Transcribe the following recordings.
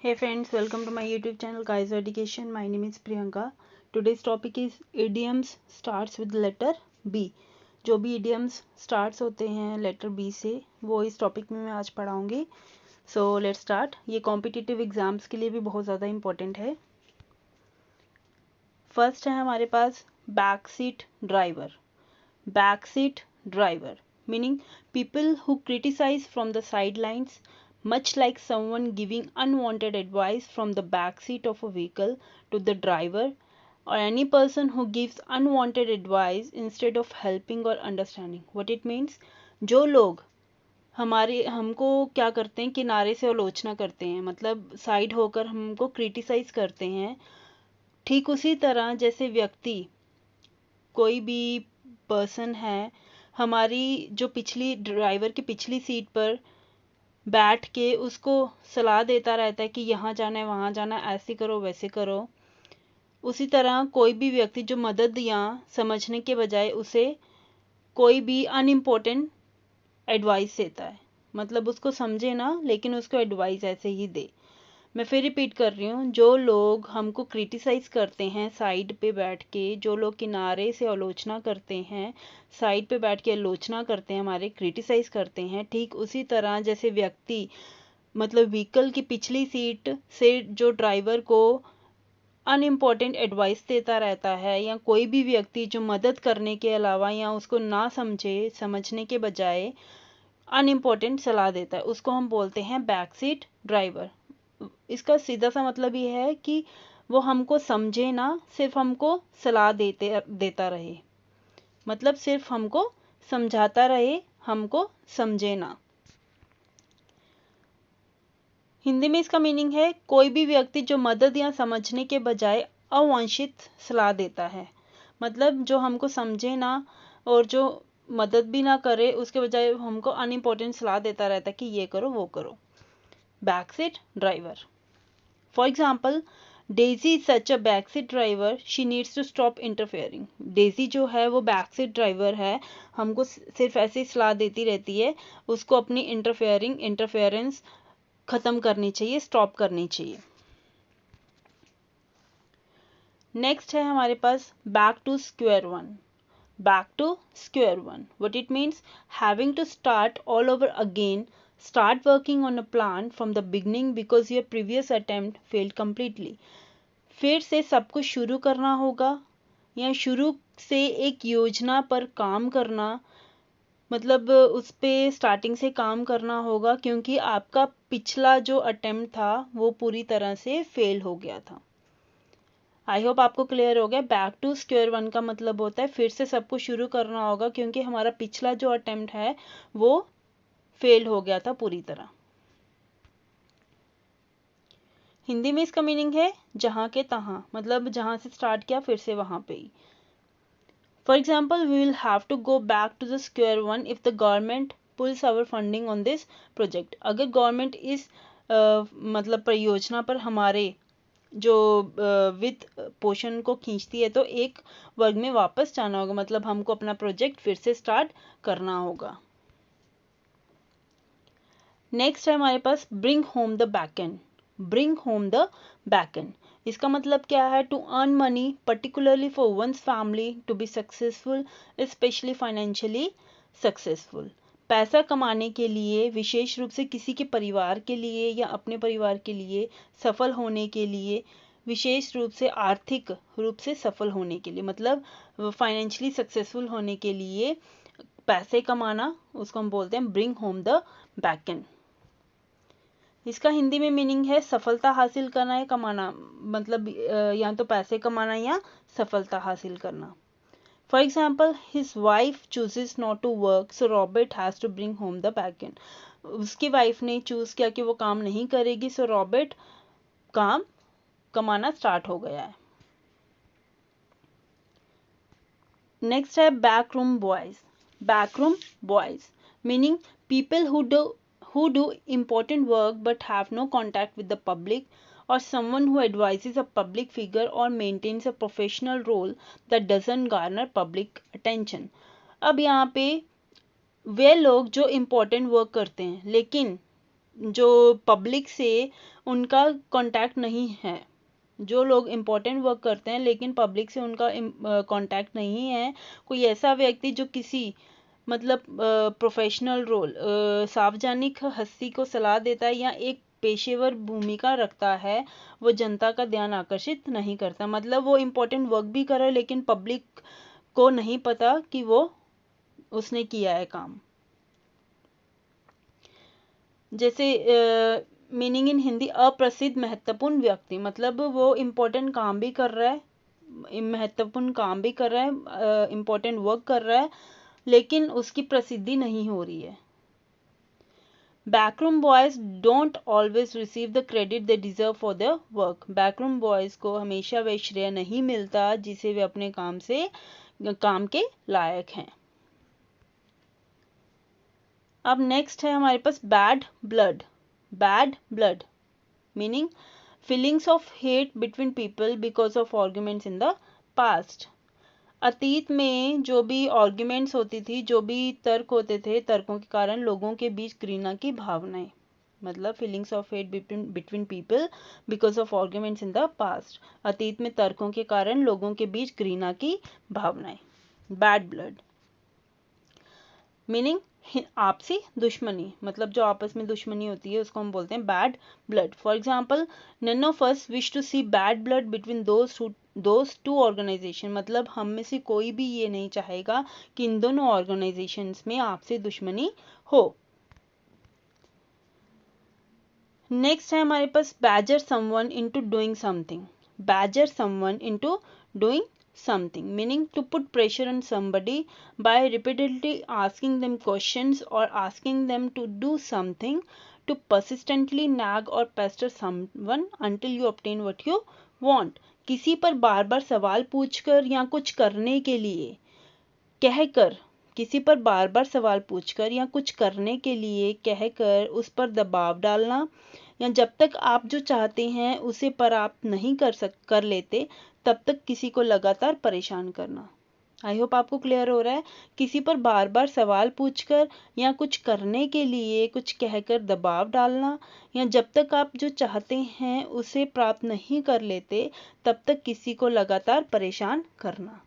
Hey friends, welcome to my YouTube channel Kaiser Education. My name is Priyanka. Today's topic is idioms starts with letter B. जो भी idioms starts होते हैं letter B से वो इस topic में मैं आज पढ़ाऊंगी. So let's start. ये competitive exams के लिए भी बहुत ज़्यादा important है. First है हमारे पास backseat driver. Backseat driver meaning people who criticize from the sidelines, much like someone giving unwanted advice from the back seat of a vehicle to the driver, or any person who gives unwanted advice instead of helping or understanding. What it means, जो लोग हमको क्या करते हैं, किनारे से आलोचना करते हैं, मतलब साइड होकर हमको क्रिटिसाइज करते हैं, ठीक उसी तरह जैसे व्यक्ति कोई भी पर्सन है हमारी जो पिछली ड्राइवर की पिछली सीट पर बैठ के उसको सलाह देता रहता है कि यहाँ जाना है वहाँ जाना है, ऐसे करो वैसे करो, उसी तरह कोई भी व्यक्ति जो मदद या समझने के बजाय उसे कोई भी अनइम्पोर्टेंट एडवाइस देता है, मतलब उसको समझे ना लेकिन उसको एडवाइस ऐसे ही दे. मैं फिर रिपीट कर रही हूँ, जो लोग हमको क्रिटिसाइज करते हैं साइड पे बैठ के, जो लोग किनारे से आलोचना करते हैं, साइड पे बैठ के आलोचना करते हैं, हमारे क्रिटिसाइज करते हैं, ठीक उसी तरह जैसे व्यक्ति मतलब व्हीकल की पिछली सीट से जो ड्राइवर को अनइम्पॉर्टेंट एडवाइस देता रहता है, या कोई भी व्यक्ति जो मदद करने के अलावा या उसको ना समझने के बजाय अनइम्पॉर्टेंट सलाह देता है, उसको हम बोलते हैं बैक सीट ड्राइवर. इसका सीधा सा मतलब ये है कि वो हमको समझे ना, सिर्फ हमको सलाह देता रहे, मतलब सिर्फ हमको समझाता रहे, हमको समझे ना. हिंदी में इसका मीनिंग है कोई भी व्यक्ति जो मदद या समझने के बजाय अवांछित सलाह देता है, मतलब जो हमको समझे ना और जो मदद भी ना करे, उसके बजाय हमको अनइम्पोर्टेंट सलाह देता रहता है कि ये करो वो करो. Back seat driver. For example, Daisy is such a backseat driver, she needs to stop interfering. Daisy जो है वो backseat driver है, हमको सिर्फ ऐसे ही सलाह देती रहती है, उसको अपनी interference ख़त्म करनी चाहिए, stop करनी चाहिए. Next है हमारे पास back to square one. Back to square one. What it means, having to start all over again. Start working on a plan from the beginning because your previous attempt failed completely. फिर से सब कुछ शुरू करना होगा या शुरू से एक योजना पर काम करना, मतलब उस पे स्टार्टिंग से काम करना होगा क्योंकि आपका पिछला जो अटेम्प्ट था वो पूरी तरह से फेल हो गया था. आई होप आपको क्लियर हो गया. बैक टू स्क्वायर वन का मतलब होता है फिर से सब कुछ शुरू करना होगा क्योंकि हमारा पिछला जो अटेम्प्ट है वो फेल हो गया था पूरी तरह. हिंदी में इसका मीनिंग है जहाँ के तहाँ, मतलब जहाँ से स्टार्ट किया फिर से वहाँ पे ही. For example, we will have to go back to the square one if the government pulls our funding on this project. अगर गवर्नमेंट इस मतलब परियोजना पर हमारे जो वित्त पोषण को खींचती है तो एक वर्ग में वापस जाना होगा, मतलब हमको अपना प्रोजेक्ट फिर से स्टार्ट करना होगा. नेक्स्ट है हमारे पास bring home the backend. Bring home the backend इसका मतलब क्या है, to earn money particularly for one's family to be successful, specially financially successful. पैसा कमाने के लिए, विशेष रूप से किसी के परिवार के लिए या अपने परिवार के लिए सफल होने के लिए, विशेष रूप से आर्थिक रूप से सफल होने के लिए, मतलब फाइनेंशियली सक्सेसफुल होने के लिए पैसे कमाना, उसको हम बोलते हैं ब्रिंग होम द बैकएंड. इसका हिंदी में मीनिंग है सफलता हासिल करना या कमाना, मतलब या तो पैसे कमाना या सफलता हासिल करना. For example, his wife chooses not to work so Robert has to bring home the backend. उसकी वाइफ ने चूज किया कि वो काम नहीं करेगी, सो रॉबर्ट काम कमाना स्टार्ट हो गया है. नेक्स्ट है backroom boys. Backroom boys meaning people who do important work but have no contact with the public, or someone who advises a public figure or maintains a professional role that doesn't garner public attention. अब यहाँ पे वे लोग जो important work करते हैं लेकिन जो public से उनका कांटेक्ट नहीं है, जो लोग इम्पोर्टेंट वर्क करते हैं लेकिन पब्लिक से उनका कांटेक्ट नहीं है, कोई ऐसा व्यक्ति जो किसी मतलब प्रोफेशनल रोल सार्वजनिक हस्ती को सलाह देता है या एक पेशेवर भूमिका रखता है, वो जनता का ध्यान आकर्षित नहीं करता। मतलब वो इम्पोर्टेंट वर्क भी कर रहा है लेकिन पब्लिक को नहीं पता कि वो उसने किया है काम। जैसे मीनिंग इन हिंदी, अप्रसिद्ध महत्वपूर्ण व्यक्ति, मतलब वो इम्पोर्टेंट काम भी कर रहा है, महत्वपूर्ण काम भी कर रहा है, इम्पोर्टेंट वर्क कर रहा है लेकिन उसकी प्रसिद्धि नहीं हो रही है। Backroom boys don't always receive the credit they deserve for the work. Backroom boys को हमेशा वह श्रेय नहीं मिलता जिसे वे अपने काम के लायक हैं। अब नेक्स्ट है हमारे पास bad blood. Bad blood meaning feelings of hate between people because of arguments in the past. अतीत में जो भी आर्ग्यूमेंट्स होती थी, जो भी तर्क होते थे, तर्कों के कारण लोगों के बीच घृणा की भावनाएं, मतलब feelings of hate between people because of arguments in the past. अतीत में तर्कों के कारण लोगों के बीच घृणा की भावनाएं। बैड ब्लड मीनिंग आपसी दुश्मनी, मतलब जो आपस में दुश्मनी होती है उसको हम बोलते हैं bad blood. For example, none of us wish to see bad blood between those two organization, मतलब हम में से कोई भी ये नहीं चाहेगा कि इन दोनों ऑर्गेनाइजेशंस में आपसी दुश्मनी हो। नेक्स्ट है हमारे पास badger someone into doing something. Badger someone into doing something meaning to put pressure on somebody by repeatedly asking them questions or asking them to do something, to persistently nag or pester someone until you obtain what you want। किसी पर बार बार सवाल पूछकर या कुछ करने के लिए कहकर, किसी पर बार बार सवाल पूछकर या कुछ करने के लिए कहकर उस पर दबाव डालना, या जब तक आप जो चाहते हैं उसे प्राप्त नहीं कर लेते तब तक किसी को लगातार परेशान करना। आई होप आपको क्लियर हो रहा है। किसी पर बार बार सवाल पूछकर या कुछ करने के लिए कुछ कहकर दबाव डालना, या जब तक आप जो चाहते हैं उसे प्राप्त नहीं कर लेते तब तक किसी को लगातार परेशान करना।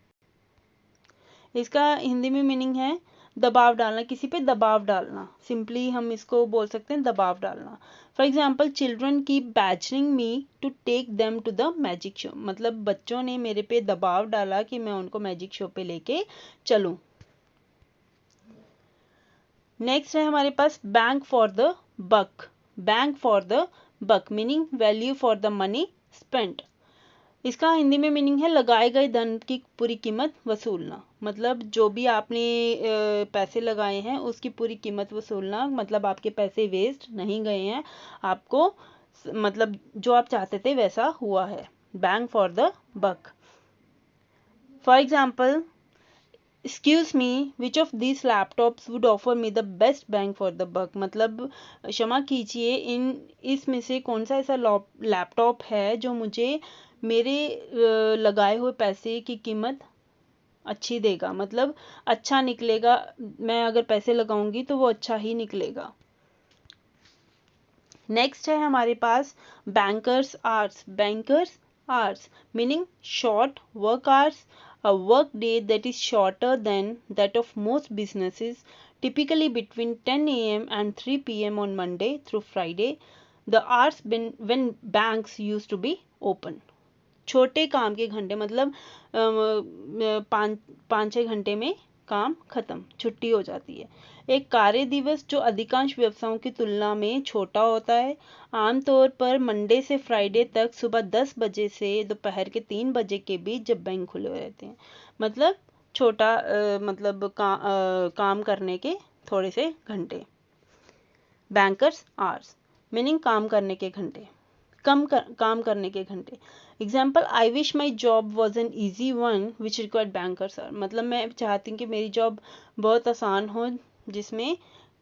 इसका हिंदी में मीनिंग है दबाव डालना, किसी पे दबाव डालना। सिंपली हम इसको बोल सकते हैं दबाव डालना। फॉर एग्जाम्पल, चिल्ड्रन की badgering me to take them to the magic show, मतलब बच्चों ने मेरे पे दबाव डाला कि मैं उनको मैजिक शो पे लेके चलूं। नेक्स्ट है हमारे पास bang for the buck. Bang for the buck meaning value for the money spent. इसका हिंदी में मीनिंग है लगाए गए धन की पूरी कीमत वसूलना, मतलब जो भी आपने पैसे लगाए हैं उसकी पूरी कीमत वसूलना, मतलब आपके पैसे वेस्ट नहीं गए हैं, आपको मतलब जो आप चाहते थे वैसा हुआ है। Bank for the buck. For example, excuse me, which of this laptops would offer me the best bank for the buck, मतलब क्षमा कीजिए, इसमें से कौन सा ऐसा लैपटॉप है जो मुझे मेरे लगाए हुए पैसे की कीमत अच्छी देगा, मतलब अच्छा निकलेगा, मैं अगर पैसे लगाऊंगी तो वो अच्छा ही निकलेगा। नेक्स्ट है हमारे पास bankers hours. Bankers hours meaning short work hours, a work day that is shorter than that of most businesses, typically between 10 a.m. and 3 p.m. on Monday through Friday, the hours when banks used to be open। छोटे काम के घंटे, मतलब पाँच छः घंटे में काम खत्म, छुट्टी हो जाती है। एक कार्य दिवस जो अधिकांश व्यवसायों की तुलना में छोटा होता है, आमतौर पर मंडे से फ्राइडे तक सुबह 10 बजे से दोपहर के 3 बजे के बीच, जब बैंक खुले रहते हैं। मतलब छोटा मतलब काम करने के थोड़े से घंटे। बैंकर्स आवर्स मीनिंग काम करने के घंटे, काम करने के घंटे। Example, I wish my job was an easy one which required bankers hour, मतलब मैं चाहती हूँ कि मेरी जॉब बहुत आसान हो जिसमें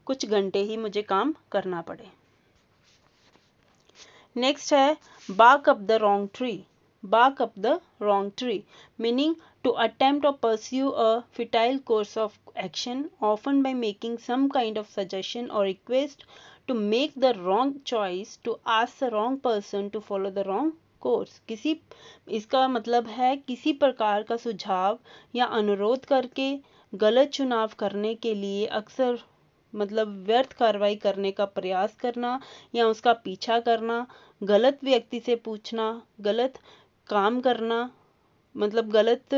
कुछ घंटे ही मुझे काम करना पड़े। नेक्स्ट है bark up the wrong tree। bark up the wrong tree meaning to attempt or pursue a futile course of action, often by making some kind of suggestion or request to make the wrong choice, to ask the wrong person to follow the wrong course। इसका मतलब है किसी प्रकार का सुझाव या अनुरोध करके गलत चुनाव करने के लिए अक्सर व्यर्थ कार्रवाई करने का प्रयास करना या उसका पीछा करना, गलत व्यक्ति से पूछना, गलत काम करना, गलत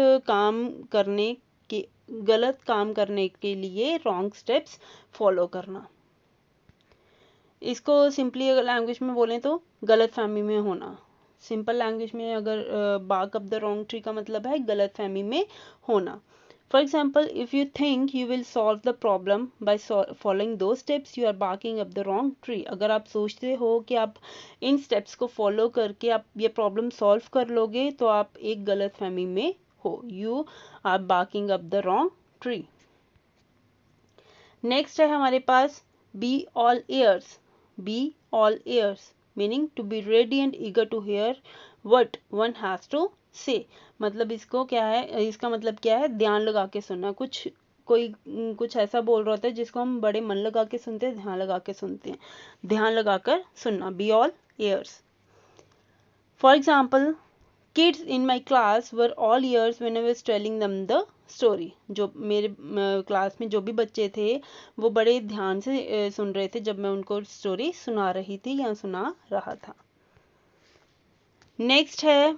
काम करने के लिए रॉन्ग स्टेप्स फॉलो करना। इसको सिंपली अगर लैंग्वेज में बोलें तो गलत फहमी में होना। सिंपल लैंग्वेज में अगर bark up the wrong tree का मतलब है गलत फहमी में होना। For example, if you think you will solve the problem by following दो steps, you are barking up the wrong tree. अगर आप सोचते हो कि आप इन स्टेप्स को फॉलो करके आप ये प्रॉब्लम सॉल्व कर लोगे तो आप एक गलत फहमी में हो। You are barking up the wrong tree. Next है हमारे पास be all ears। Be all ears meaning to be ready and eager to hear what one has to say. इसको क्या है, इसका मतलब क्या है, ध्यान लगा के सुनना। कुछ ऐसा बोल रहा होता है जिसको हम बड़े मन लगा के सुनते हैं, ध्यान लगा के सुनते हैं, ध्यान लगाकर सुनना। B all ears। For example, kids in my class were all ears when I was telling them the story। जो मेरे क्लास में जो भी बच्चे थे वो बड़े ध्यान से सुन रहे थे जब मैं उनको स्टोरी सुना रही थी या सुना रहा था। नेक्स्ट है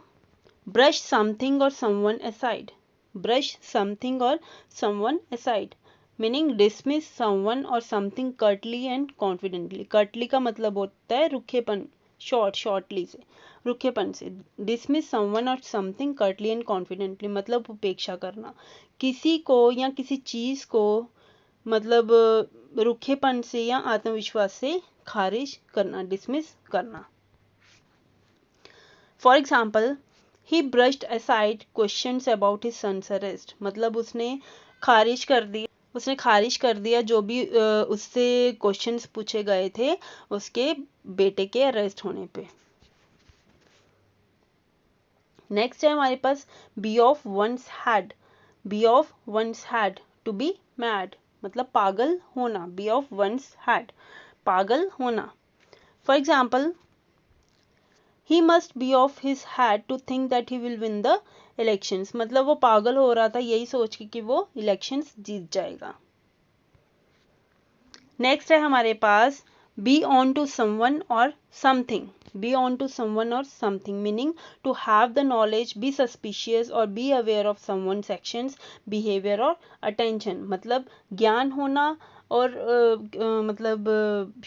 brush something or someone aside. Brush something or someone aside meaning dismiss someone or something curtly and confidently. Curtly का मतलब होता है रुखेपन, शॉर्टली से, रुखेपन से। Dismiss someone or something curtly and confidently मतलब उपेक्षा करना, किसी को या किसी चीज को रुखेपन से या आत्मविश्वास से खारिज करना, डिसमिस करना। For example, he brushed aside questions about his son's arrest. उसने खारिज कर दिया जो भी उससे क्वेश्चंस पूछे गए थे उसके बेटे के अरेस्ट होने पे। नेक्स्ट है हमारे पास be off one's head. Be off one's head to be mad पागल होना। बी ऑफ वंस हैड पागल होना। For example, he must be off his head to think that he will win the elections. वो पागल हो रहा था यही सोच के कि वो इलेक्शंस जीत जाएगा। नेक्स्ट है हमारे पास be on to someone or something. Be on to someone or something meaning to have the knowledge, be suspicious or be aware of someone's actions, behaviour or attention. ज्ञान होना और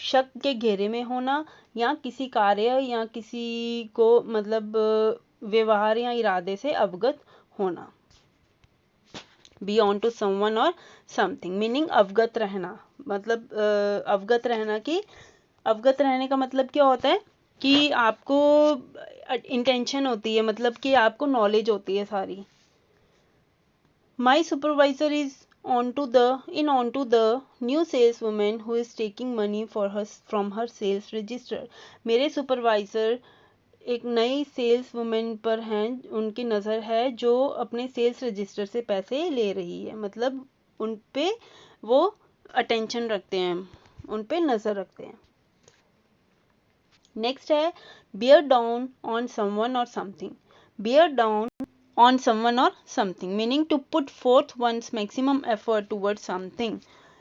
शक के घेरे में होना या किसी कार्य या किसी को व्यवहार या इरादे से अवगत होना। B on to someone or something meaning अवगत रहना। अवगत रहने का मतलब क्या होता है कि आपको इंटेंशन होती है, कि आपको नॉलेज होती है सारी। My supervisor is on to the new saleswoman who is taking money from her sales register। मेरे सुपरवाइजर एक नई सेल्स वुमेन पर हैं, उनकी नज़र है जो अपने सेल्स रजिस्टर से पैसे ले रही है। उन पे वो अटेंशन रखते हैं, उन पे नज़र रखते हैं। नेक्स्ट है bear down on someone or something। bear down on someone or something meaning to put forth one's maximum effort towards something।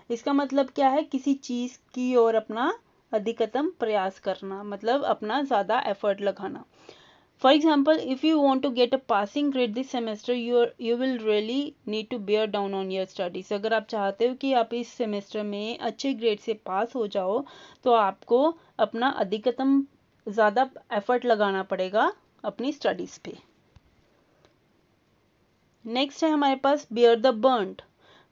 इसका मतलब क्या है, किसी चीज़ की ओर अपना अधिकतम प्रयास करना, अपना ज़्यादा एफर्ट लगाना। For example, if you want to get a passing grade this semester you will really need to bear down on your studies. अगर आप चाहते हो कि आप इस सेमेस्टर में अच्छे ग्रेड से पास हो जाओ तो आपको अपना अधिकतम ज़्यादा एफर्ट लगाना पड़ेगा अपनी स्टडीज़ पे। नेक्स्ट है हमारे पास bear the brunt.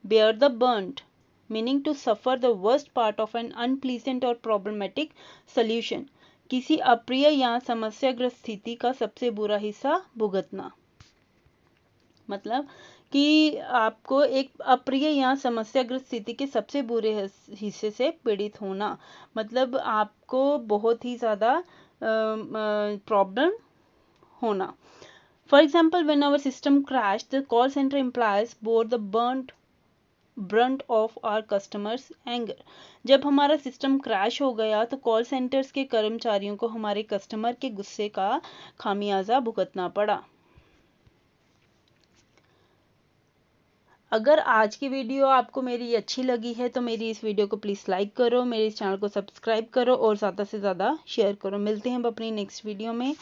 Bear the brunt meaning to suffer the worst part of an unpleasant or problematic solution. किसी अप्रिय या समस्याग्रस्त स्थिति का सबसे बुरा हिस्सा भुगतना। कि आपको एक अप्रिय या समस्याग्रस्त स्थिति के सबसे बुरे हिस्से से पीड़ित होना, आपको बहुत ही ज़्यादा प्रॉब्लम होना। For example, when our system crashed, the call center employees bore the brunt brunt of our customers anger. जब हमारा सिस्टम क्रैश हो गया तो कॉल सेंटर्स के कर्मचारियों को हमारे कस्टमर के गुस्से का खामियाजा भुगतना पड़ा। अगर आज की वीडियो आपको मेरी अच्छी लगी है तो मेरी इस वीडियो को प्लीज़ लाइक करो, मेरे इस चैनल को सब्सक्राइब करो और ज़्यादा से ज़्यादा शेयर करो। मिलते हैं अब अपनी नेक्स्ट वीडियो में।